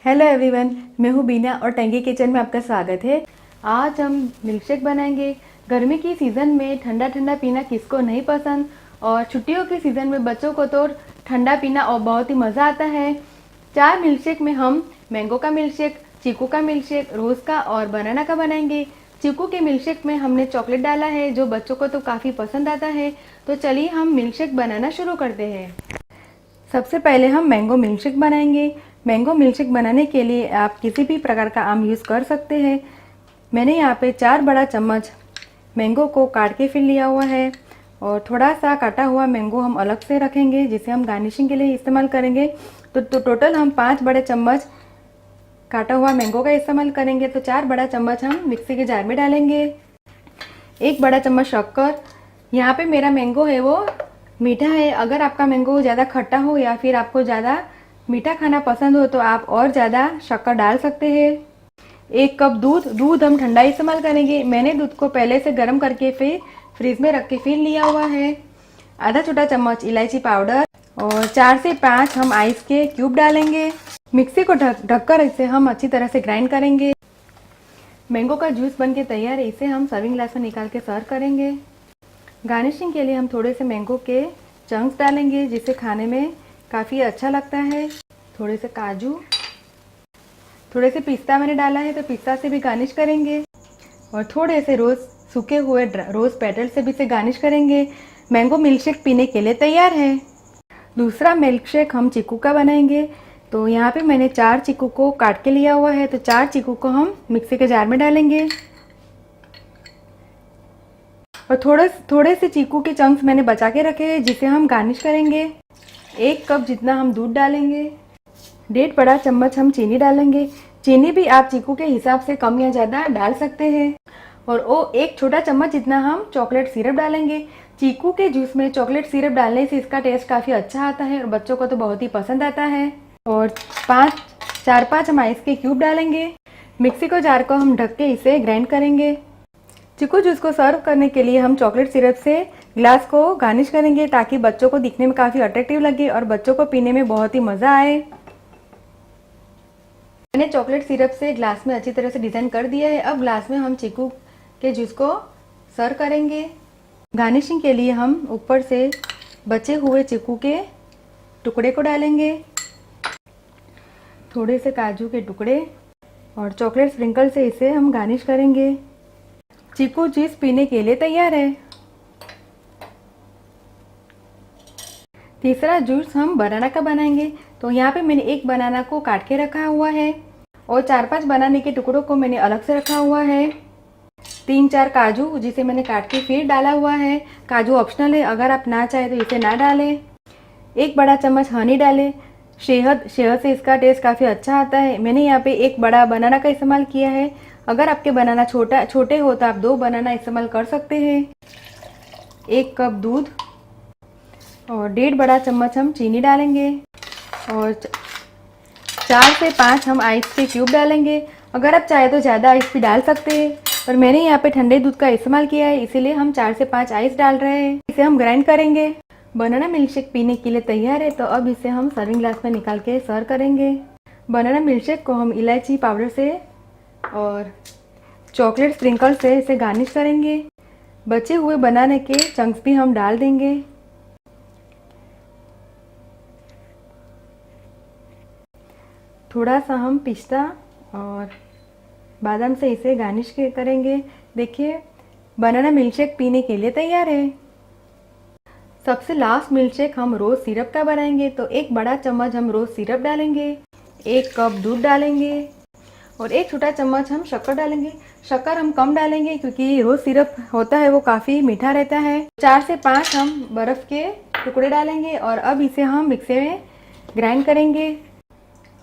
Hello everyone, मैं हूँ बीना और टैंगी किचन में आपका स्वागत है। आज हम मिल्क शेक बनाएंगे। गर्मी की सीज़न में ठंडा ठंडा पीना किसको नहीं पसंद, और छुट्टियों के सीज़न में बच्चों को तो ठंडा पीना और बहुत ही मज़ा आता है। 4 मिल्क शेक में हम मैंगो का मिल्क शेक, चीकू का मिल्क शेक, रोज़ का और बनाना का बनाएंगे। चीकू के मिल्क शेक में हमने चॉकलेट डाला है जो बच्चों को तो काफ़ी पसंद आता है। तो चलिए हम मिल्क शेक बनाना शुरू करते हैं। सबसे पहले हम मैंगो मिल्क शेक बनाएंगे। मैंगो मिल्क शेक बनाने के लिए आप किसी भी प्रकार का आम यूज़ कर सकते हैं। मैंने यहाँ पे 4 बड़ा चम्मच मैंगो को काट के फिर लिया हुआ है, और थोड़ा सा काटा हुआ मैंगो हम अलग से रखेंगे जिसे हम गार्निशिंग के लिए इस्तेमाल करेंगे। तो टोटल हम 5 बड़े चम्मच काटा हुआ मैंगो का इस्तेमाल करेंगे। तो 4 बड़ा चम्मच हम मिक्सी के जार में डालेंगे। 1 बड़ा चम्मच शक्कर। यहाँ पे मेरा मैंगो है वो मीठा है। अगर आपका मैंगो ज़्यादा खट्टा हो या फिर आपको ज़्यादा मीठा खाना पसंद हो तो आप और ज़्यादा शक्कर डाल सकते हैं। 1 कप दूध हम ठंडा इस्तेमाल करेंगे। मैंने दूध को पहले से गर्म करके फिर फ्रीज में रख के फिर लिया हुआ है। आधा छोटा चम्मच इलायची पाउडर और 4 से 5 हम आइस के क्यूब डालेंगे। मिक्सी को ढककर इसे हम अच्छी तरह से ग्राइंड करेंगे। मैंगो का जूस बन के तैयार है। इसे हम सर्विंग ग्लास में निकाल के सर्व करेंगे। गार्निशिंग के लिए हम थोड़े से मैंगो के चंक्स डालेंगे जिससे खाने में काफ़ी अच्छा लगता है। थोड़े से काजू, थोड़े से पिस्ता मैंने डाला है तो पिस्ता से भी गार्निश करेंगे, और थोड़े से सूखे हुए रोज़ पेटल से भी इसे गार्निश करेंगे। मैंगो मिल्क शेक पीने के लिए तैयार है। दूसरा मिल्क शेक हम चीकू का बनाएंगे। तो यहाँ पे मैंने 4 चीकू को काट के लिया हुआ है। तो 4 चीकू को हम मिक्सी के जार में डालेंगे, और थोड़े से चीकू के चंक्स मैंने बचा के रखे हैं जिसे हम गार्निश करेंगे। 1 कप जितना हम दूध डालेंगे। 1.5 बड़ा चम्मच हम चीनी डालेंगे। चीनी भी आप चीकू के हिसाब से कम या ज़्यादा डाल सकते हैं। और 1 छोटा चम्मच जितना हम चॉकलेट सिरप डालेंगे। चीकू के जूस में चॉकलेट सिरप डालने से इसका टेस्ट काफ़ी अच्छा आता है और बच्चों को तो बहुत ही पसंद आता है। और 4-5 हम आइस के क्यूब डालेंगे। मिक्सी को जार को हम ढक के इसे ग्राइंड करेंगे। चीकू जूस को सर्व करने के लिए हम चॉकलेट सिरप से ग्लास को गार्निश करेंगे ताकि बच्चों को दिखने में काफ़ी अट्रैक्टिव लगे और बच्चों को पीने में बहुत ही मज़ा आए। मैंने चॉकलेट सिरप से ग्लास में अच्छी तरह से डिज़ाइन कर दिया है। अब ग्लास में हम चीकू के जूस को सर्व करेंगे। गार्निशिंग के लिए हम ऊपर से बचे हुए चीकू के टुकड़े को डालेंगे, थोड़े से काजू के टुकड़े और चॉकलेट स्प्रिंकल से इसे हम गार्निश करेंगे। चीकू जूस पीने के लिए तैयार है। तीसरा जूस हम बनाना का बनाएंगे। तो यहाँ पे मैंने 1 बनाना को काट के रखा हुआ है, और 4-5 बनाने के टुकड़ों को मैंने अलग से रखा हुआ है। 3-4 काजू जिसे मैंने काट के फिर डाला हुआ है। काजू ऑप्शनल है, अगर आप ना चाहे तो इसे ना डालें। 1 बड़ा चम्मच हनी डालें। शहद से इसका टेस्ट काफ़ी अच्छा आता है। मैंने यहाँ पे 1 बड़ा बनाना का इस्तेमाल किया है। अगर आपके बनाना छोटे हो तो आप 2 बनाना इस्तेमाल कर सकते हैं। 1 कप दूध और 1.5 बड़ा चम्मच हम चीनी डालेंगे, और 4 से 5 हम आइस के क्यूब डालेंगे। अगर आप चाहे तो ज़्यादा आइस भी डाल सकते हैं, पर मैंने यहाँ पे ठंडे दूध का इस्तेमाल किया है इसीलिए हम 4 से 5 आइस डाल रहे हैं। इसे हम ग्राइंड करेंगे। बनाना मिल्क शेक पीने के लिए तैयार है। तो अब इसे हम सर्विंग ग्लास में निकाल के सर्व करेंगे। बनाना मिल्क शेक को हम इलायची पाउडर से और चॉकलेट स्प्रिंकल से इसे गार्निश करेंगे। बचे हुए बनाने के चंक्स भी हम डाल देंगे। थोड़ा सा हम पिस्ता और बादाम से इसे गार्निश करेंगे। देखिए, बनाना मिल्क शेक पीने के लिए तैयार है। सबसे लास्ट मिल्क शेक हम रोज़ सिरप का बनाएंगे। तो 1 बड़ा चम्मच हम रोज़ सिरप डालेंगे। 1 कप दूध डालेंगे, और 1 छोटा चम्मच हम शक्कर डालेंगे। शक्कर हम कम डालेंगे क्योंकि रोज़ सिरप होता है वो काफ़ी मीठा रहता है। 4 से 5 हम बर्फ़ के टुकड़े डालेंगे, और अब इसे हम मिक्सी में ग्राइंड करेंगे।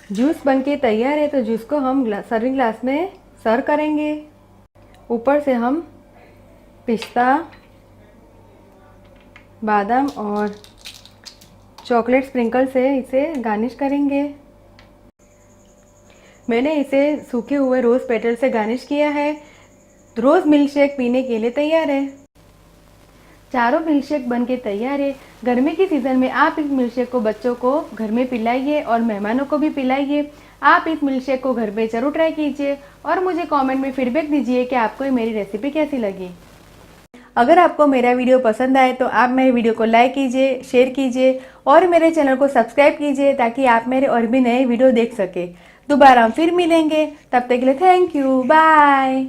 जूस बनके तैयार है। तो जूस को हम सर्विंग ग्लास में सर्व करेंगे। ऊपर से हम पिस्ता, बादाम और चॉकलेट स्प्रिंकल से इसे गार्निश करेंगे। मैंने इसे सूखे हुए रोज़ पेटल से गार्निश किया है। रोज़ मिल्क शेक पीने के लिए तैयार है। चारों मिल्कशेक बन के तैयार है। गर्मी की सीज़न में आप इस मिल्कशेक को बच्चों को घर में पिलाइए और मेहमानों को भी पिलाइए। आप इस मिल्कशेक को घर पे ज़रूर ट्राई कीजिए और मुझे कमेंट में फीडबैक दीजिए कि आपको ये मेरी रेसिपी कैसी लगी। अगर आपको मेरा वीडियो पसंद आए तो आप मेरे वीडियो को लाइक कीजिए, शेयर कीजिए और मेरे चैनल को सब्सक्राइब कीजिए ताकि आप मेरे और भी नए वीडियो देख सके। दोबारा हम फिर मिलेंगे, तब तक के लिए थैंक यू, बाय।